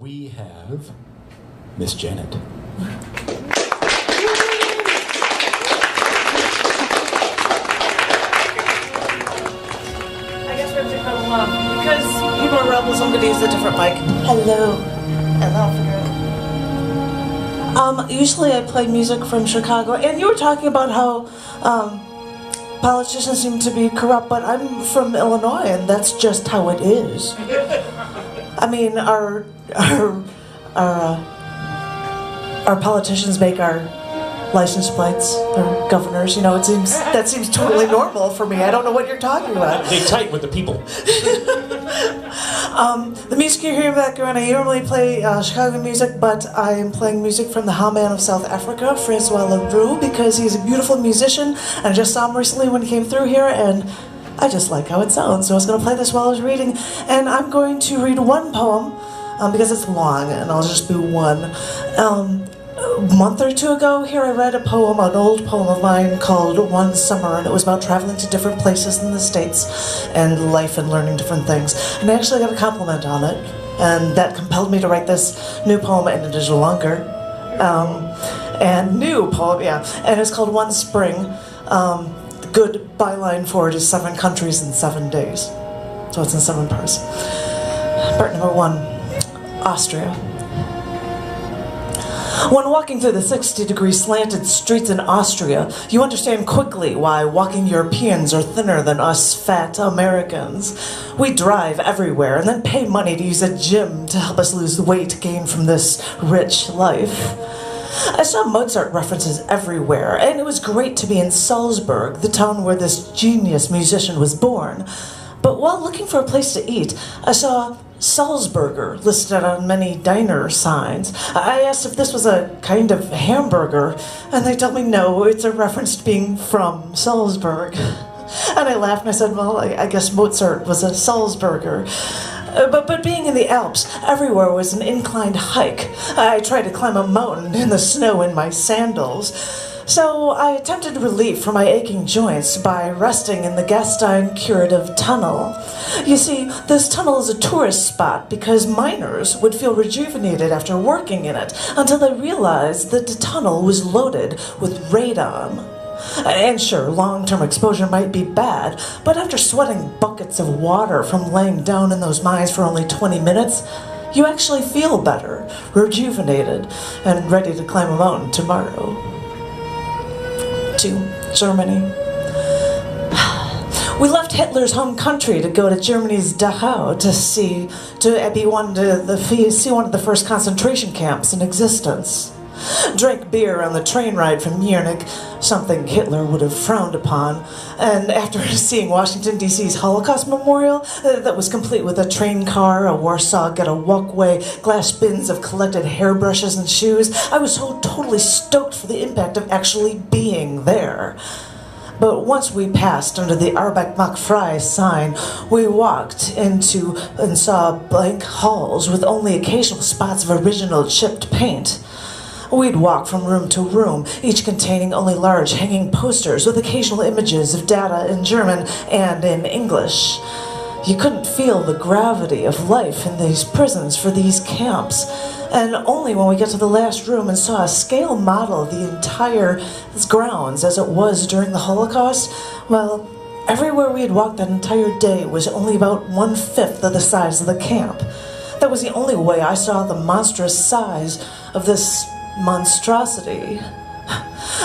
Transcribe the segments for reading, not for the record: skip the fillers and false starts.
we have Miss Janet. Because people are rebels, I'm going to use a different mic. Hello. And I'll figure it out. Usually I play music from Chicago, and you were talking about how politicians seem to be corrupt, but I'm from Illinois, and that's just how it is. I mean, our politicians make our license plates, or governors, you know, that seems totally normal for me. I don't know what you're talking about. They tight with the people. The music you hear in the background, I normally play Chicago music, but I am playing music from the Howman of South Africa, Francois Leroux, because he's a beautiful musician, and I just saw him recently when he came through here, and I just like how it sounds, so I was going to play this while I was reading, and I'm going to read one poem, because it's long, and I'll just do one. A month or two ago here I read a poem, an old poem of mine called One Summer, and it was about traveling to different places in the States and life and learning different things. And I actually got a compliment on it, and that compelled me to write this new poem, and it is longer. And new poem, yeah, and it's called One Spring. The good byline for it is 7 countries in 7 days. So it's in 7 parts. Part number 1, Austria. When walking through the 60-degree slanted streets in Austria, you understand quickly why walking Europeans are thinner than us fat Americans. We drive everywhere and then pay money to use a gym to help us lose the weight gained from this rich life. I saw Mozart references everywhere, and it was great to be in Salzburg, the town where this genius musician was born. But while looking for a place to eat, I saw Salzburger listed on many diner signs. I asked if this was a kind of hamburger, and they told me no, it's a reference to being from Salzburg. And I laughed and I said, well, I guess Mozart was a Salzburger. But being in the Alps, everywhere was an inclined hike. I tried to climb a mountain in the snow in my sandals. So I attempted relief for my aching joints by resting in the Gastein Curative Tunnel. You see, this tunnel is a tourist spot because miners would feel rejuvenated after working in it until they realized that the tunnel was loaded with radon. And sure, long-term exposure might be bad, but after sweating buckets of water from laying down in those mines for only 20 minutes, you actually feel better, rejuvenated, and ready to climb a mountain tomorrow. To Germany. We left Hitler's home country to go to Germany's Dachau to see one of the first concentration camps in existence. Drank beer on the train ride from Munich, something Hitler would have frowned upon, and after seeing Washington, D.C.'s Holocaust Memorial, that was complete with a train car, a Warsaw Ghetto walkway, glass bins of collected hairbrushes and shoes, I was so totally stoked for the impact of actually being there. But once we passed under the Arbeit macht frei sign, we walked into and saw blank halls with only occasional spots of original chipped paint. We'd walk from room to room, each containing only large hanging posters with occasional images of data in German and in English. You couldn't feel the gravity of life in these prisons for these camps, and only when we got to the last room and saw a scale model of the entire grounds as it was during the Holocaust, well, everywhere we had walked that entire day was only about 1/5 of the size of the camp. That was the only way I saw the monstrous size of this monstrosity.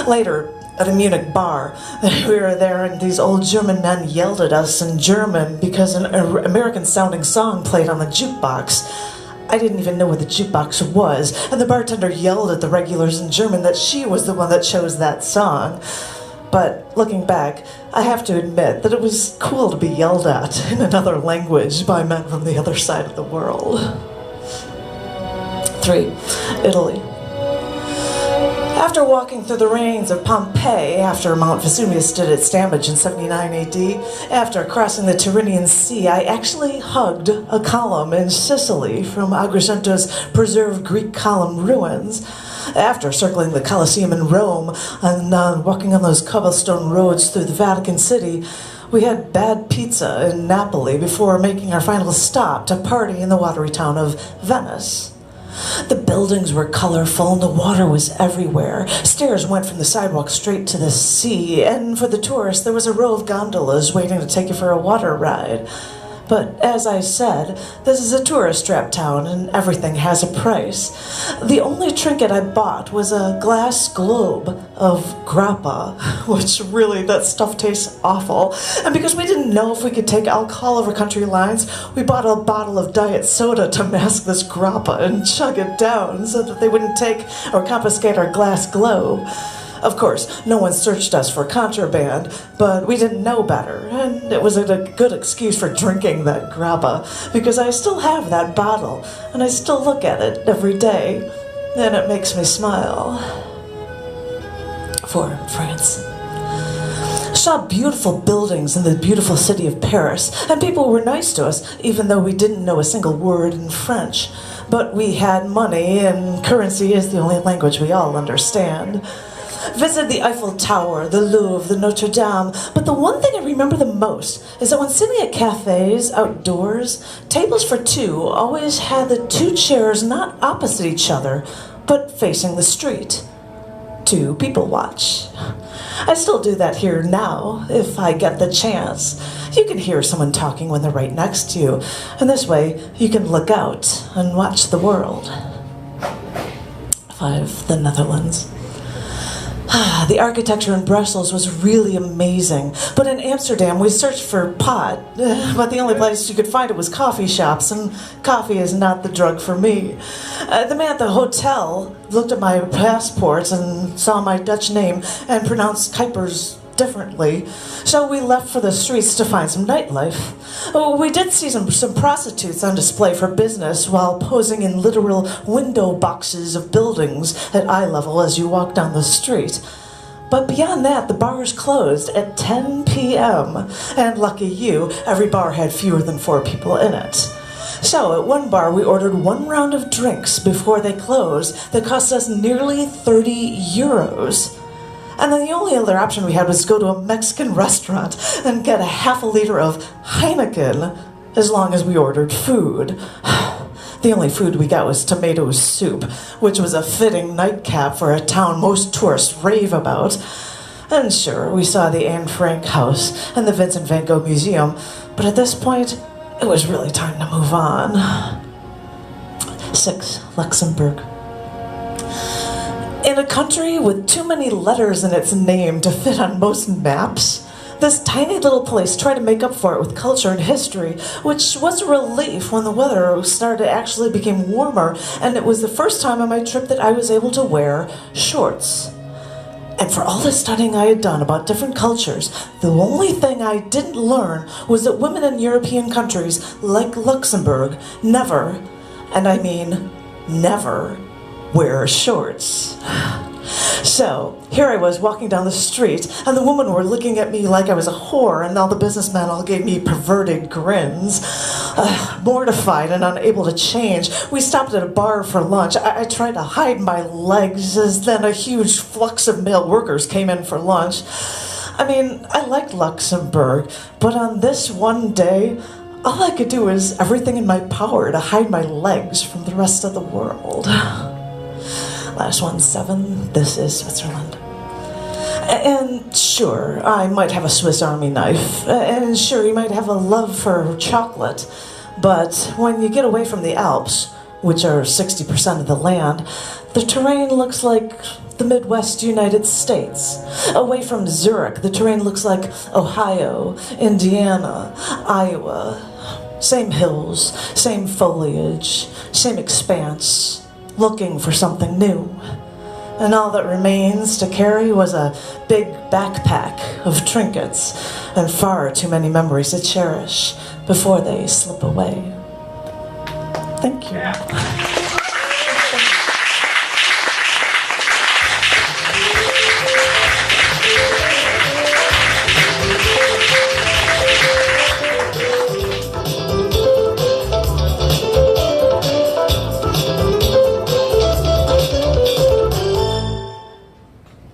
Later, at a Munich bar, we were there and these old German men yelled at us in German because an American-sounding song played on the jukebox. I didn't even know what the jukebox was, and the bartender yelled at the regulars in German that she was the one that chose that song. But looking back, I have to admit that it was cool to be yelled at in another language by men from the other side of the world. 3. Italy. After walking through the ruins of Pompeii, after Mount Vesuvius did its damage in 79 AD, after crossing the Tyrrhenian Sea, I actually hugged a column in Sicily from Agrigento's preserved Greek column ruins. After circling the Colosseum in Rome and walking on those cobblestone roads through the Vatican City, we had bad pizza in Napoli before making our final stop to party in the watery town of Venice. The buildings were colorful and the water was everywhere. Stairs went from the sidewalk straight to the sea, and for the tourists there was a row of gondolas waiting to take you for a water ride. But as I said, this is a tourist-trapped town and everything has a price. The only trinket I bought was a glass globe of grappa, which really, that stuff tastes awful. And because we didn't know if we could take alcohol over country lines, we bought a bottle of diet soda to mask this grappa and chug it down so that they wouldn't take or confiscate our glass globe. Of course, no one searched us for contraband, but we didn't know better, and it was a good excuse for drinking that grappa, because I still have that bottle, and I still look at it every day, and it makes me smile. For France. Saw beautiful buildings in the beautiful city of Paris, and people were nice to us, even though we didn't know a single word in French. But we had money, and currency is the only language we all understand. Visited the Eiffel Tower, the Louvre, the Notre Dame, but the one thing I remember the most is that when sitting at cafes outdoors, tables for two always had the two chairs not opposite each other, but facing the street. To people watch. I still do that here now, if I get the chance. You can hear someone talking when they're right next to you, and this way you can look out and watch the world. 5. The Netherlands. The architecture in Brussels was really amazing, but in Amsterdam we searched for pot, but the only place you could find it was coffee shops, and coffee is not the drug for me. The man at the hotel looked at my passport and saw my Dutch name and pronounced Kuypers differently, so we left for the streets to find some nightlife. We did see some prostitutes on display for business while posing in literal window boxes of buildings at eye level as you walk down the street. But beyond that, the bars closed at 10 p.m. And lucky you, every bar had fewer than 4 people in it. So at one bar we ordered 1 round of drinks before they closed that cost us nearly 30 euros. And then the only other option we had was to go to a Mexican restaurant and get a half a liter of Heineken, as long as we ordered food. The only food we got was tomato soup, which was a fitting nightcap for a town most tourists rave about. And sure, we saw the Anne Frank house and the Vincent van Gogh Museum, but at this point, it was really time to move on. 6. Luxembourg. In a country with too many letters in its name to fit on most maps, this tiny little place tried to make up for it with culture and history, which was a relief when the weather actually became warmer, and it was the first time on my trip that I was able to wear shorts. And for all the studying I had done about different cultures, the only thing I didn't learn was that women in European countries like Luxembourg never, and I mean never, wear shorts. So, here I was walking down the street, and the women were looking at me like I was a whore, and all the businessmen all gave me perverted grins. Mortified and unable to change, we stopped at a bar for lunch. I tried to hide my legs, as then a huge flux of male workers came in for lunch. I mean, I liked Luxembourg, but on this one day, all I could do was everything in my power to hide my legs from the rest of the world. Last one, 7. This is Switzerland. And sure, I might have a Swiss Army knife, and sure, you might have a love for chocolate, but when you get away from the Alps, which are 60% of the land, the terrain looks like the Midwest United States. Away from Zurich, the terrain looks like Ohio, Indiana, Iowa. Same hills, same foliage, same expanse. Looking for something new. And all that remains to carry was a big backpack of trinkets and far too many memories to cherish before they slip away. Thank you.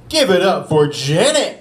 Give it up for Janet!